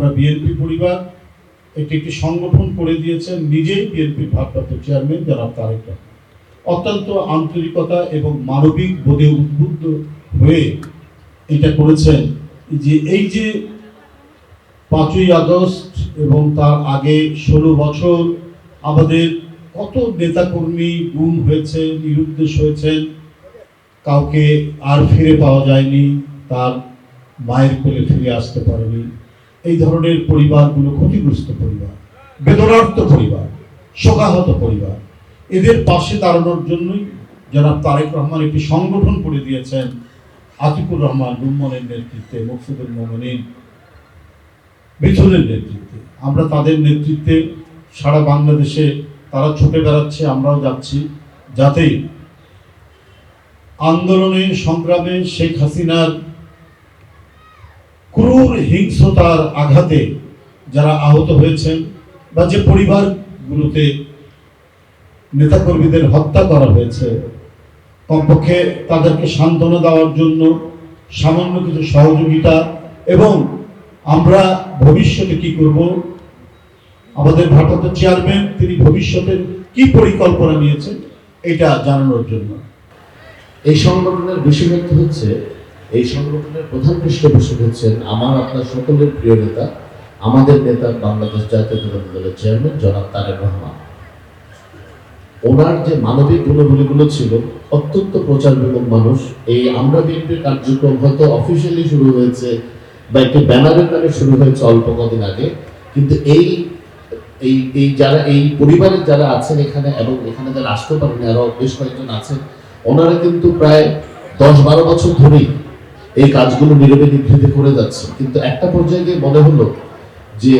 আমরা বিএনপি পরিবার একটি সংগঠন করে দিয়েছেন নিজেই বিএনপির ভারপ্রাপ্ত চেয়ারম্যান জনাব তারেক রহমান। অত্যন্ত আন্তরিকতা এবং মানবিক বোধে উদ্বুদ্ধ হয়ে এটা করেছেন যে এই যে 5ই আগস্ট এবং তার আগে 16 বছর আমাদের কত নেতাকর্মী গুম হয়েছে, নিরুদ্দেশ হয়েছেন, কাউকে আর ফিরে পাওয়া যায়নি, তার মায়ের কোলে ফিরে আসতে পারেনি। এই ধরনের পরিবারগুলো ক্ষতিগ্রস্ত পরিবার, বেদনার্ত পরিবার, শোকাহত পরিবার, এদের পাশে দাঁড়ানোর জন্যই জনাব তারেক রহমান একটি সংগঠন করে দিয়েছেন আতিকুর রহমান রুম্মনের নেতৃত্বে, মকসুদুল মোমিনিন মিথুনের নেতৃত্বে। আমরা তাদের নেতৃত্বে সারা বাংলাদেশে তারা ছুটে বেড়াচ্ছে, আমরাও যাচ্ছি, যাতে আন্দোলনে সংগ্রামে শেখ হাসিনার ক্রূর হিংস্রতার আঘাতে যারা আহত হয়েছেন বা যে পরিবারগুলোতে নেতাকর্মীদের হত্যা করা হয়েছে, কমপক্ষে তাদেরকে সান্ত্বনা দেওয়ার জন্য সামান্য কিছু সহযোগিতা এবং আমরা ভবিষ্যতে কি করব, আমাদের ভারপ্রাপ্ত চেয়ারম্যান তিনি ভবিষ্যতের কি পরিকল্পনা নিয়েছেন এটা জানানোর জন্য। এই সংগঠনের বিষয়বস্তু হচ্ছে, এই সংগঠনের প্রধান পৃষ্ঠপোষক হচ্ছেন আমার আপনার সকলের প্রিয় নেতা, আমাদের নেতা বাংলাদেশ জাতীয়তাবাদী দলের চেয়ারম্যান জনাব তারেক রহমান। ওনার যে মানবিক গুণগুলিগুলো ছিল, অত্যন্ত প্রচার বিমুখ মানুষ। এই আমরা বিএনপির কার্যক্রম হয়তো অফিসিয়ালি শুরু হয়েছে বা একটি ব্যানারের নামে শুরু হয়েছে অল্প কদিন আগে, কিন্তু এই এই এই যারা এই পরিবারের যারা আছেন এখানে এবং এখানে যারা আসতে পারেন আরো বেশ কয়েকজন আছেন, ওনারা কিন্তু প্রায় 10-12 বছর ধরেই এই কাজগুলো নীরবে নিভৃতে করে যাচ্ছে। কিন্তু একটা পর্যায়ে গিয়ে মনে হলো যে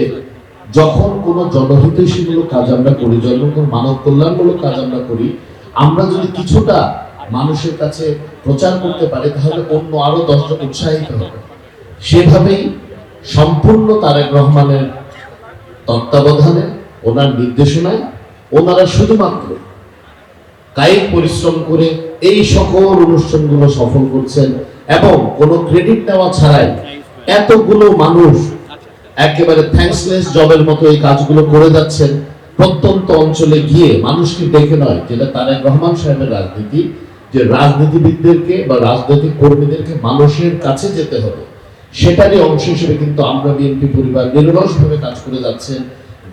যখন কোনো জনহিতৈষীমূলক কাজ আমরা করি, যখন কোনো মানব কল্যাণমূলক কাজ আমরা করি, আমরা যদি কিছুটা মানুষের কাছে প্রচার করতে পারি তাহলে অন্য আরো 10 জন উৎসাহিত হবে। সেভাবেই সম্পূর্ণ তারেক রহমানের তত্ত্বাবধানে, ওনার নির্দেশনায় ওনারা শুধুমাত্র কায়িক পরিশ্রম করে এই সকল অনুষ্ঠানগুলো সফল করছেন এবং কোনো ক্রেডিট নেওয়া ছাড়াই এতগুলো মানুষ একেবারে থ্যাঙ্কসলেস জবের মতো এই কাজগুলো করে যাচ্ছেন। প্রত্যন্ত অঞ্চলে গিয়ে মানুষকে দেখে নয়, যেটা তারেক রহমান সাহেবের রাজনীতি, যে রাজনীতিবিদদেরকে বা রাজনৈতিক কর্মীদেরকে মানুষের কাছে যেতে হবে, সেটারই অংশ হিসেবে কিন্তু আমরা বিএনপি পরিবার নিরলসভাবে কাজ করে যাচ্ছেন।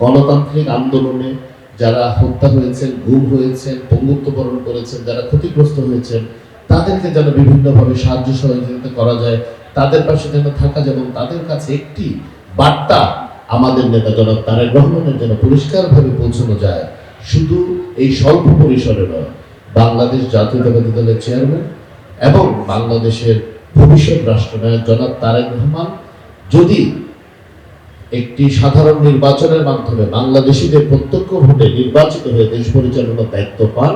গণতান্ত্রিক আন্দোলনে যারা হত্যা হয়েছেন, গুম হয়েছেন, পঙ্গুত্ব বরণ করেছেন, যারা ক্ষতিগ্রস্ত হয়েছেন, তাদেরকে যেন বিভিন্নভাবে সাহায্য সহযোগিতা করা যায়, তাদের পাশে যেন থাকা যায় এবং তাদের কাছে একটি বার্তা আমাদের নেতা জনাব তারেক রহমানের যেন পরিষ্কারভাবে পৌঁছানো যায়। শুধু এই স্বল্প পরিসরে নয়, বাংলাদেশ জাতীয়তাবাদী দলের চেয়ারম্যান এবং বাংলাদেশের ভবিষ্যৎ রাষ্ট্রনায়ক জনাব তারেক রহমান যদি একটি সাধারণ নির্বাচনের মাধ্যমে বাংলাদেশিদের প্রত্যক্ষ ভোটে নির্বাচিত হয়ে দেশ পরিচালনার দায়িত্ব পান,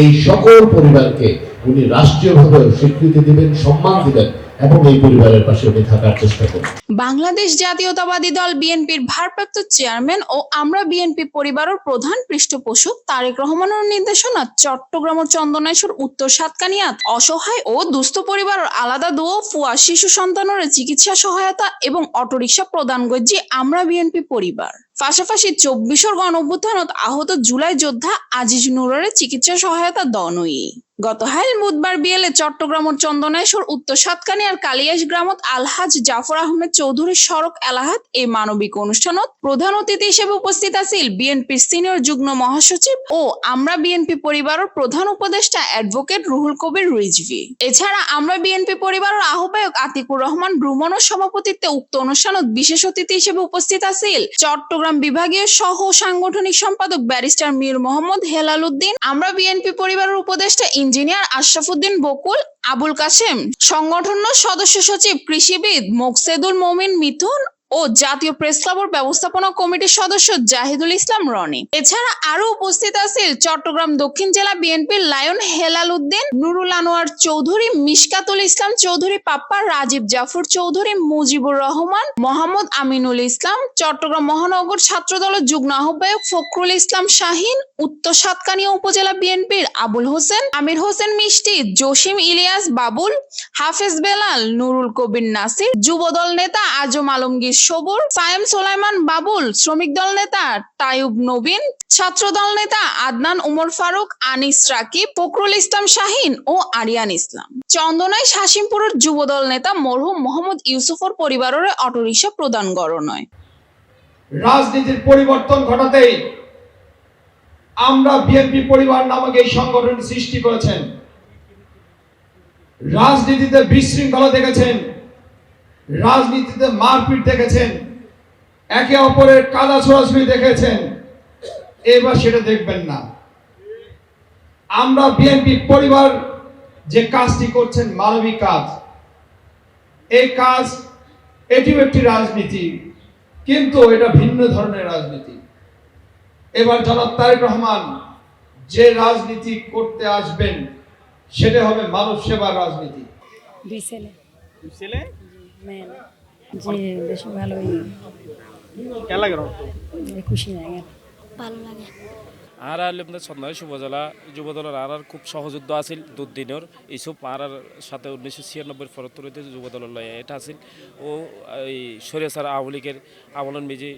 এই সকল পরিবারকে উনি রাষ্ট্রীয়ভাবে স্বীকৃতি দিবেন, সম্মান দিবেন এবং এই পরিবারের পাশে উনি থাকার চেষ্টা করবেন। বাংলাদেশ জাতীয়তাবাদী দল বিএনপির ভারপ্রাপ্ত চেয়ারম্যান ও আমরা বিএনপি পরিবারের প্রধান পৃষ্ঠপোষক তারেক রহমানের নির্দেশনা চট্টগ্রাম ও চন্দনাইশুর উত্তর সাতকানিয়াত অসহায় ও দুস্থ পরিবারের আলাদা দুও ফুয়া শিশু সন্তানের চিকিৎসা সহায়তা এবং অটোরিকশা প্রদান করছি আমরা বিএনপি পরিবার। পাশাপাশি 24 গণ অভ্যুত্থানত আহত জুলাই যোদ্ধা আজিজ নুরের চিকিৎসা সহায়তা দনই। গত বুধবার বিকেলে চট্টগ্রাম ও চন্দনাইশুর উত্তর সাতকানিয়ার কালিয়াস গ্রামত আলহাজ জাফর আহমেদ চৌধুরী সড়ক এলাহাত এই মানবিক অনুষ্ঠানত প্রধান অতিথি হিসেবে উপস্থিত আছিল বিএনপির সিনিয়র যুগ্ম মহাসচিব ও আমরা বিএনপি পরিবারের প্রধান উপদেষ্টা অ্যাডভোকেট রুহুল কবির রিজভী। এছাড়া আমরা বিএনপি পরিবারের আহ্বায়ক আতিকুর রহমান রুমনের সভাপতিত্বে উক্ত অনুষ্ঠানত বিশেষ অতিথি হিসেবে উপস্থিত আছিল চট্টগ্রাম বিভাগীয় সহ সাংগঠনিক সম্পাদক ব্যারিস্টার মীর মোহাম্মদ হেলাল উদ্দিন, আমরা বিএনপি পরিবারের উপদেষ্টা ইঞ্জিনিয়ার আশরাফুদ্দিন বকুল, আবুল কাশেম, সংগঠনের সদস্য সচিব কৃষিবিদ মোকসেদুল মোমিন মিথুন ও জাতীয় প্রেস ক্লাবের ব্যবস্থাপনা কমিটির সদস্য জাহিদুল ইসলাম রনি। এছাড়া আরো উপস্থিত আছেন চট্টগ্রাম দক্ষিণ জেলা বিএনপির লায়ন হেলাল উদ্দিন, নুরুল আনোয়ার চৌধুরী, মিশকাতুল ইসলাম চৌধুরী পাপ্পা, রাজীব জাফর চৌধুরী, মুজিবুর রহমান, মোহাম্মদ আমিনুল ইসলাম, চট্টগ্রাম মহানগর ছাত্রদলের যুগ্ম আহ্বায়ক ফখরুল ইসলাম শাহিন, উত্তর সাতকানিয়া উপজেলা বিএনপির আবুল হোসেন, আমির হোসেন মিষ্টি, জসিম ইলিয়াস বাবুল, হাফেজ বেলাল, নুরুল কবির নাসির, যুবদল নেতা আজম আলমগীর সবুর, সায়েম সোলাইমান বাবুল, শ্রমিক দল নেতা তাইয়ুব নবীন, ছাত্র দল নেতা আদনান উমর ফারুক, আনিস রাকিব, ফখরুল ইসলাম শাহিন ও আরিয়ান ইসলাম। চন্দনাইশ হাসিমপুরের যুবদল নেতা মরহুম মোহাম্মদ ইউসুফর পরিবারের অটোরিকশা প্রদান গণনায়। রাজনীতির পরিবর্তন ঘটাতেই আমরা বিএনপি পরিবার নামক এই সংগঠন সৃষ্টি করেছেন। রাজনীতিতে বিশৃঙ্খলা দেখেছেন, রাজনীতিতে মারপিট দেখেছেন, একে অপরের কাদা ছোড়াছুড়ি দেখেছেন, এবার সেটা দেখবেন না। আমরা বিএনপি পরিবার যে কাজটি করছেন মানবিক কাজ, এই কাজ এটিও একটি রাজনীতি, কিন্তু এটা ভিন্ন ধরনের রাজনীতি। এবার জনাব তারেক রহমান যে রাজনীতি করতে আসবেন সেটা হবে মানব সেবার রাজনীতি। দুই ছেলে ছেলে মেয়ে যে বেশি ভালোই খেলা গেল খুশি লাগে। ভালো লাগে। আর আপনার চন্দনাইশ উপজেলা যুবদলের আর খুব সহযোদ্ধ আছিল দুদিনের এইসব আর সাথে 1996 ফরত্তরিতে যুবদলের লয় এটা আছিল ও এই সরিয়াসার আওয়ামী লীগের আমলন মেজি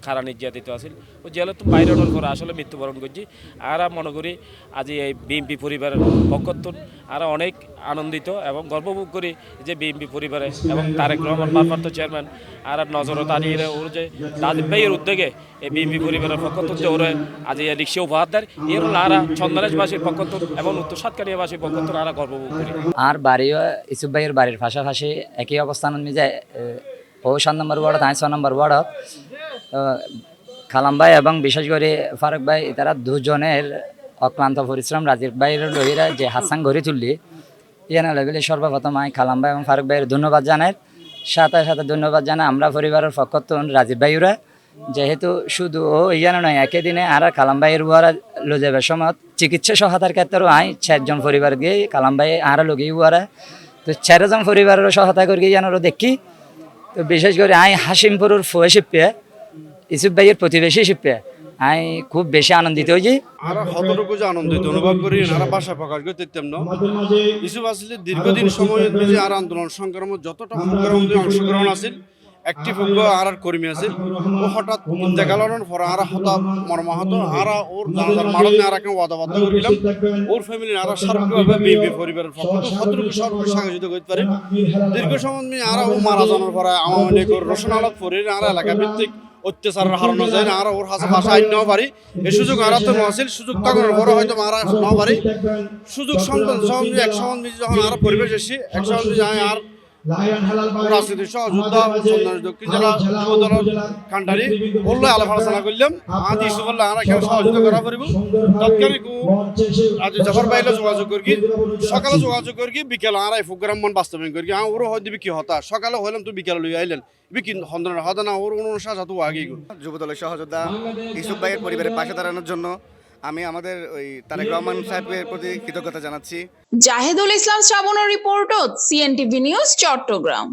খারা নির্যাতিত আছিল ও জেলা তো বাইরের পরে আসলে মৃত্যুবরণ করছি। আর মনে করি আজ এই বিএনপি পরিবারের পক্ষত্ব আর অনেক আনন্দিত এবং গর্ববোধ করি যে বিএনপি পরিবারে এবং তারেক রহমান ভারপ্রাপ্ত চেয়ারম্যান আর নজরত আনিয়ে ওর যে রাজীব ভাইয়ের উদ্যোগে এই বিএনপি পরিবারের পক্ষত্ব যে ওরা আজ এই রিক্সা উপহার দেয় এর আরা চন্দনাইশবাসীর পক্ষত্ব এবং উত্তর সাতকানিয়াবাসীর পক্ষত্ব আরা গর্ববোধ করি। আর বাড়িও ইসুফ ভাইয়ের বাড়ির পাশাপাশি একই অবস্থান মিলে ও 7 নম্বর ওয়ার্ড, আমি 6 নম্বর ওয়ার্ড। খালাম ভাই এবং বিশেষ করে ফারুক ভাই তারা দুজনের অক্লান্ত পরিশ্রম রাজীব ভাইয়ের লহিরা যে হাসান গড়ে তুললি ইয়ানা লেভেলে সর্বপ্রথম আমি খালাম ভাই এবং ফারুক ভাইয়ের ধন্যবাদ জানাই। সাথে সাথে ধন্যবাদ জানাই আমরা পরিবারের পক্ষত্ব রাজীব ভাইরা, যেহেতু শুধু ও ইয়ানো নয় একই দিনে আর কালাম ভাইয়ের উয়ারা লো যাবার সময় চিকিৎসা সহায়তার ক্ষেত্রেও আই 4জন পরিবার গিয়ে কালাম ভাই আর লোকে উয়ারা তো 4জন পরিবারের সহায়তা করি জানারও দেখি। তো বিশেষ করে আই হাসিমপুরের ফুয়ে শিপে ইসুফ ভাইয়ের প্রতিবেশী শিপে আই খুব বেশি আনন্দিত হয়েছি। আর কতটুকু যে আনন্দিত অনুভব করি আর ভাষা প্রকাশ করতে না ইসুফ আসলে দীর্ঘদিন সময় যে আর আন্দোলন সংগ্রামে যতটা অংশগ্রহণ আছে একটি পক্ষ আর কর্মী আছে ও হঠাৎ দেখালানোর পর আর হঠাৎ মর্মাহত আর ওর জানাজার মারণে আর একটা ওয়াদাবদ্ধ করিলাম ওর ফ্যামিলি আর সার্বিকভাবে বিএনপি পরিবারের পক্ষ কতটুকু সংযোজিত করতে পারে। দীর্ঘ সময় আর ও মারা যাওয়ার পর আওয়ামী লীগের রোশন আলাপ করে আর এলাকা ভিত্তিক অত্যাচার হারানো যায় না আর ওর হাসা ভাষা আইন নেওয়া পারি এই সুযোগ আর তো নছিল সুযোগ তখন বড় হয়তো মারা নেওয়া পারি সুযোগ সমাজ এক সমাজ যখন আর পরিবেশ এসে এক সমাজ যায় আর রাজনীতির সহযোদ্ধা দক্ষিণ জেলা যুবদলের কান্ডারি বললে আলাপ আলোচনা করলাম আজ ইস্যু বললে আর এখানে সহযোগিতা করা পারিব তৎকালীন আজ জফর বাইলে যোগাযোগ করি সকালে যোগাযোগ করি বিকেল আর এই প্রোগ্রাম মন বাস্তবায়ন করি ওরও হয়তো কি হতা সকালে হইলাম তুই বিকেলে লই আইলেন কি হন্দনের হতা না ওর অনুসার তো আগে যুবদলের সহযোদ্ধা ইউসুফ ভাইয়ের পরিবারের পাশে দাঁড়ানোর জন্য আমি আমাদের ওই তারেক রহমান সাহেবের প্রতি কৃতজ্ঞতা জানাচ্ছি। জাহিদুল ইসলাম শ্রাবণের রিপোর্ট, সিএনটিভি নিউজ, চট্টগ্রাম।